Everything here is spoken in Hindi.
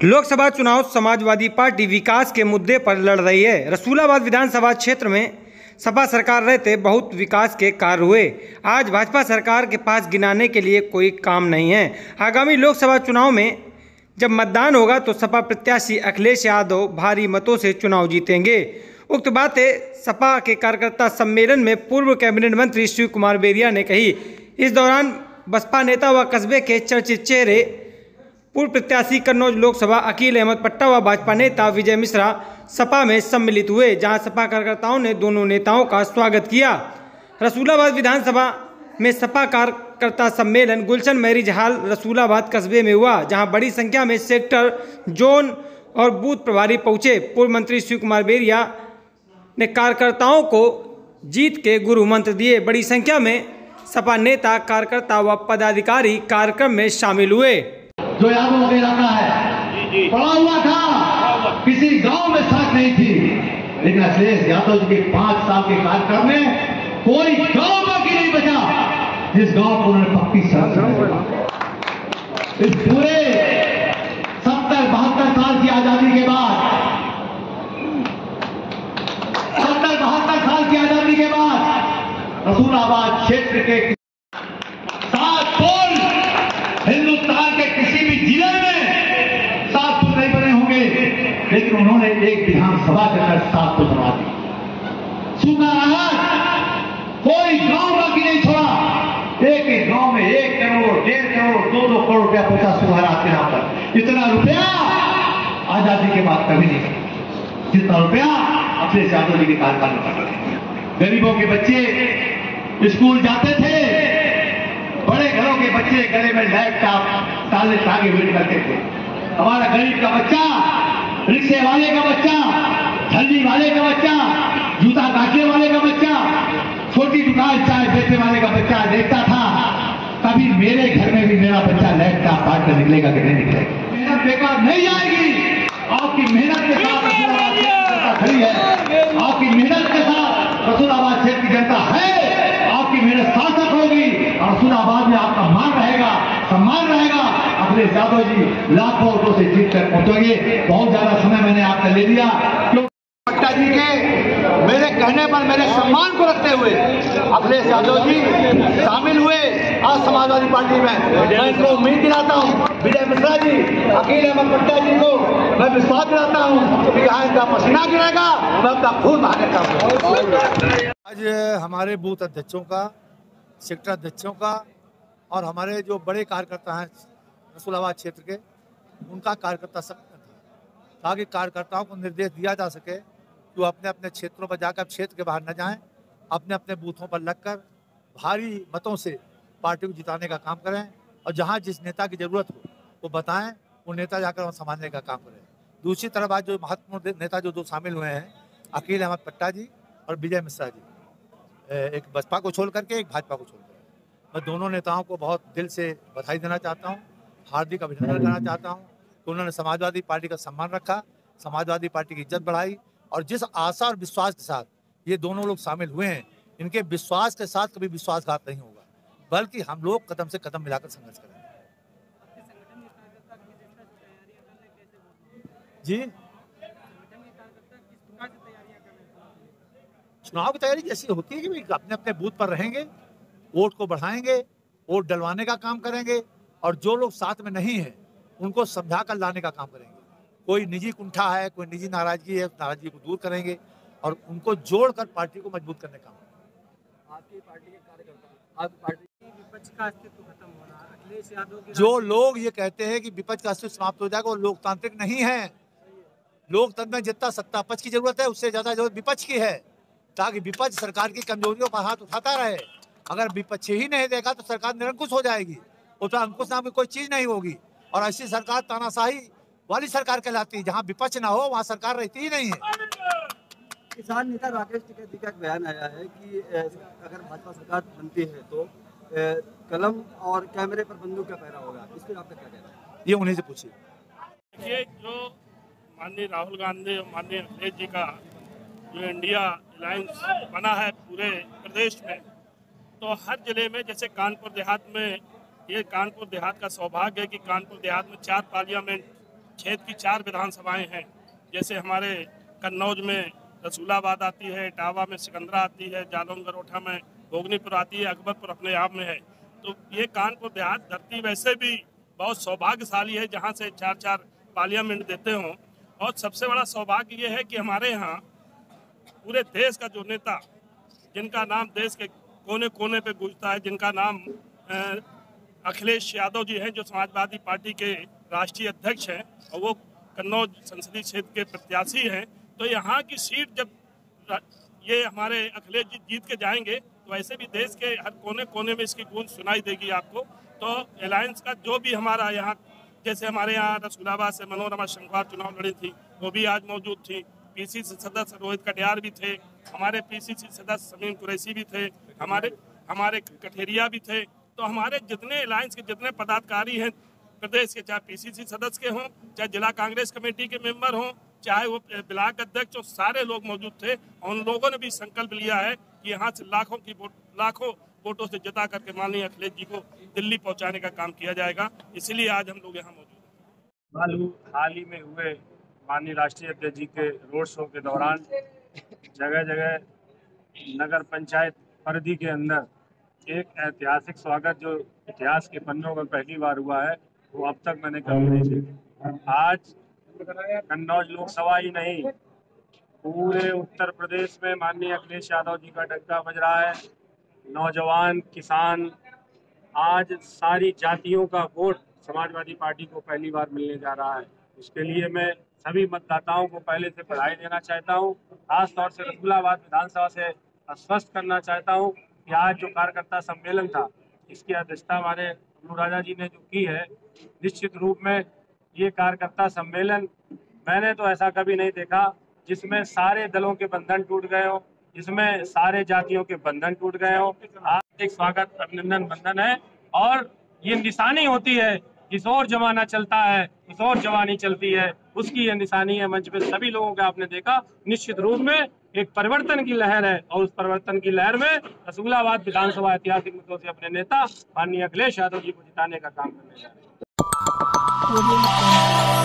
लोकसभा चुनाव समाजवादी पार्टी विकास के मुद्दे पर लड़ रही है। रसूलाबाद विधानसभा क्षेत्र में सपा सरकार रहते बहुत विकास के कार्य हुए। आज भाजपा सरकार के पास गिनाने के लिए कोई काम नहीं है। आगामी लोकसभा चुनाव में जब मतदान होगा तो सपा प्रत्याशी अखिलेश यादव भारी मतों से चुनाव जीतेंगे। उक्त बातें सपा के कार्यकर्ता सम्मेलन में पूर्व कैबिनेट मंत्री शिव कुमार बेरिया ने कही। इस दौरान बसपा नेता व कस्बे के चर्चित चेहरे पूर्व प्रत्याशी कन्नौज लोकसभा अकील अहमद पट्टा व भाजपा नेता विजय मिश्रा सपा में सम्मिलित हुए, जहां सपा कार्यकर्ताओं ने दोनों नेताओं का स्वागत किया। रसूलाबाद विधानसभा में सपा कार्यकर्ता सम्मेलन गुलशन मैरिज हॉल रसूलाबाद कस्बे में हुआ, जहां बड़ी संख्या में सेक्टर, जोन और बूथ प्रभारी पहुंचे। पूर्व मंत्री शिव कुमार बेरिया ने कार्यकर्ताओं को जीत के गुरु मंत्र दिए। बड़ी संख्या में सपा नेता, कार्यकर्ता व पदाधिकारी कार्यक्रम में शामिल हुए। जो यादव के इलाका है पड़ा हुआ था, किसी गांव में सड़क नहीं थी, लेकिन अखिलेश यादव जी के 5 साल के कार्यक्रम में कोई गांव बाकी नहीं बचा जिस गांव को उन्होंने पक्की सड़क। इस पूरे 70-72 साल की आजादी के बाद 70-72 साल की आजादी के बाद रसूलाबाद क्षेत्र के 7 पुल हिंदुस्तान के किसी भी जिले में 7 पुल नहीं बने होंगे, लेकिन उन्होंने एक विधानसभा के अंदर 7 पुल बनवा दिए। सूखा राहत कोई गांव बाकी नहीं छोड़ा। एक एक गांव में 1 करोड़, 1.5 करोड़, 2-2 करोड़ रुपया पहुंचा सूखा राहत के नाम पर। इतना रुपया आजादी के बाद कभी नहीं, जितना रुपया अखिलेश यादव जी के कार्यकाल में पड़ा। गरीबों के बच्चे स्कूल जाते थे, बड़े घरों के बच्चे गले में लैपटॉप ताले धागे वेट करते थे। हमारा गरीब का बच्चा, रिक्शे वाले का बच्चा, झल्ली वाले का बच्चा, जूता काटने वाले का बच्चा, छोटी दुकान चाय बेचने वाले का बच्चा देखता था कभी मेरे घर में भी मेरा बच्चा लैपटॉप काट कर निकलेगा कि नहीं निकलेगा। मेहनत बेकार नहीं जाएगी। आपकी मेहनत के साथ खड़ी है, आपकी मेहनत के साथ रसूलाबाद क्षेत्र की जनता है, आपकी मेहनत सार्थक होगी और रसूलाबाद में आपका मान रहेगा, सम्मान रहेगा। अखिलेश यादव जी लाखों वोटों से जीत कर पहुंचेंगे। बहुत ज्यादा समय मैंने आपका ले लिया, पट्टा जी के मेरे कहने पर, मेरे सम्मान को रखते हुए अखिलेश यादव जी शामिल हुए आज समाजवादी पार्टी में। मैं इनको उम्मीद दिलाता हूँ, विजय मिश्रा जी, अकील अहमद पट्टा जी को मैं विश्वास दिलाता हूँ कि यहाँ इनका पसीना गिरेगा, मैं अपना खून बहाने का। आज हमारे बूथ अध्यक्षों का, सेक्टर अध्यक्षों का और हमारे जो बड़े कार्यकर्ता हैं रसूलाबाद क्षेत्र के, उनका कार्यकर्ता सब ताकि कार्यकर्ताओं को निर्देश दिया जा सके कि वो अपने अपने क्षेत्रों पर जाकर क्षेत्र के बाहर न जाएं, अपने अपने बूथों पर लगकर भारी मतों से पार्टी को जिताने का काम करें और जहां जिस नेता की ज़रूरत हो वो बताएं, वो नेता जाकर वहाँ संभालने का काम करें। दूसरी तरफ आज जो महत्वपूर्ण नेता जो 2 शामिल हुए हैं, अकील अहमद पट्टा जी और विजय मिश्रा जी, एक बसपा को छोड़ करके, एक भाजपा को छोड़ करके, मैं दोनों नेताओं को बहुत दिल से बधाई देना चाहता हूँ, हार्दिक अभिनंदन करना चाहता हूँ कि उन्होंने समाजवादी पार्टी का सम्मान रखा, समाजवादी पार्टी की इज्जत बढ़ाई और जिस आशा और विश्वास के साथ ये दोनों लोग शामिल हुए हैं, इनके विश्वास के साथ कभी विश्वासघात नहीं होगा, बल्कि हम लोग कदम से कदम मिलाकर संघर्ष करेंगे। जी, चुनाव की तैयारी जैसी होती है कि अपने अपने बूथ पर रहेंगे, वोट को बढ़ाएंगे, वोट डलवाने का काम करेंगे और जो लोग साथ में नहीं हैं उनको समझा कर लाने का काम करेंगे। कोई निजी कुंठा है, कोई निजी नाराजगी है, नाराजगी को दूर करेंगे और उनको जोड़कर पार्टी को मजबूत करने का काम। आपकी पार्टी के कार्यकर्ता, आपकी पार्टी की विपक्ष का अस्तित्व खत्म हो रहा है। अखिलेश यादव की जो लोग ये कहते हैं कि विपक्ष का अस्तित्व समाप्त हो जाएगा, वो लोकतांत्रिक नहीं है। लोकतंत्र में जितना सत्ता पक्ष की जरूरत है, उससे ज्यादा जरूरत विपक्ष की है, ताकि विपक्ष सरकार की कमजोरियों पर हाथ उठाता रहे। अगर विपक्ष ही नहीं देगा तो सरकार निरंकुश हो जाएगी, उसमें अंकुश नाम की कोई चीज नहीं होगी और ऐसी सरकार तानाशाही वाली सरकार कहलाती है। जहां विपक्ष ना हो वहां सरकार रहती ही नहीं है। किसान नेता राकेश टिकैती का बयान आया है कि अगर भाजपा सरकार बनती है तो कलम और कैमरे पर बंदूक का पहरा होगा, इस पर आपका क्या कहना है? ये उन्हीं से पूछिए। देखिए, जो माननीय राहुल गांधी और माननीय अखिलेश जी का जो इंडिया अलायंस बना है पूरे प्रदेश में, तो हर जिले में, जैसे कानपुर देहात में, ये कानपुर देहात का सौभाग्य है कि कानपुर देहात में 4 पार्लियामेंट क्षेत्र की 4 विधानसभाएं हैं। जैसे हमारे कन्नौज में रसूलाबाद आती है, इटावा में सिकंदरा आती है, जालौन गरोठा में भोगनीपुर आती है, अकबरपुर अपने आप में है। तो ये कानपुर देहात धरती वैसे भी बहुत सौभाग्यशाली है जहाँ से 4-4 पार्लियामेंट देते हों। और सबसे बड़ा सौभाग्य ये है कि हमारे यहाँ पूरे देश का जो नेता, जिनका नाम देश के कोने कोने पे गूंजता है, जिनका नाम अखिलेश यादव जी हैं, जो समाजवादी पार्टी के राष्ट्रीय अध्यक्ष हैं और वो कन्नौज संसदीय क्षेत्र के प्रत्याशी हैं। तो यहाँ की सीट जब ये हमारे अखिलेश जी जीत के जाएंगे तो वैसे भी देश के हर कोने कोने में इसकी गूंज सुनाई देगी आपको। तो अलायंस का जो भी हमारा यहाँ, जैसे हमारे यहाँ रसूलाबाद से मनोरमा शंखवार चुनाव लड़ी थी, वो भी आज मौजूद थी। पीसीसी सदस्य रोहित कटियार भी थे, हमारे पीसीसी सदस्य समीम कुरैशी भी थे, हमारे कठेरिया भी थे। तो हमारे जितने अलायंस के जितने पदाधिकारी हैं प्रदेश के, चाहे पीसीसी सदस्य के हों, चाहे जिला कांग्रेस कमेटी के मेंबर हों, चाहे वो ब्लॉक अध्यक्ष हो, सारे लोग मौजूद थे। और उन लोगों ने भी संकल्प लिया है कि यहाँ से लाखों वोटों से जिता करके माननीय अखिलेश जी को दिल्ली पहुँचाने का काम किया जाएगा। इसीलिए आज हम लोग यहाँ मौजूद हैं। हाल ही में हुए माननीय राष्ट्रीय अध्यक्ष जी के रोड शो के दौरान जगह जगह नगर पंचायत परिधि के अंदर एक ऐतिहासिक स्वागत जो इतिहास के पन्नों में पहली बार हुआ है, वो अब तक मैंने कभी नहीं देखा। आज कन्नौज लोकसभा ही नहीं, पूरे उत्तर प्रदेश में माननीय अखिलेश यादव जी का डंका बज रहा है। नौजवान, किसान, आज सारी जातियों का वोट समाजवादी पार्टी को पहली बार मिलने जा रहा है। उसके लिए मैं सभी मतदाताओं को पहले से बधाई देना चाहता हूँ। खास तौर से रसूलाबाद विधानसभा से आश्वस्त करना चाहता हूँ कि आज जो कार्यकर्ता सम्मेलन था, इसकी अध्यक्षता हमारे राजा जी ने जो की है, निश्चित रूप में ये कार्यकर्ता सम्मेलन मैंने तो ऐसा कभी नहीं देखा जिसमें सारे दलों के बंधन टूट गए हो, जिसमें सारे जातियों के बंधन टूट गए हो। हार्दिक स्वागत, अभिनंदन, बंधन है। और ये निशानी होती है, जिस और जमाना चलता है, उस और जवानी चलती है, उसकी ये निशानी है। मंच पे सभी लोगों का आपने देखा, निश्चित रूप में एक परिवर्तन की लहर है और उस परिवर्तन की लहर में रसूलाबाद विधानसभा ऐतिहासिक मुद्दों से अपने नेता माननीय अखिलेश यादव जी को जिताने का काम करने जा रहे हैं।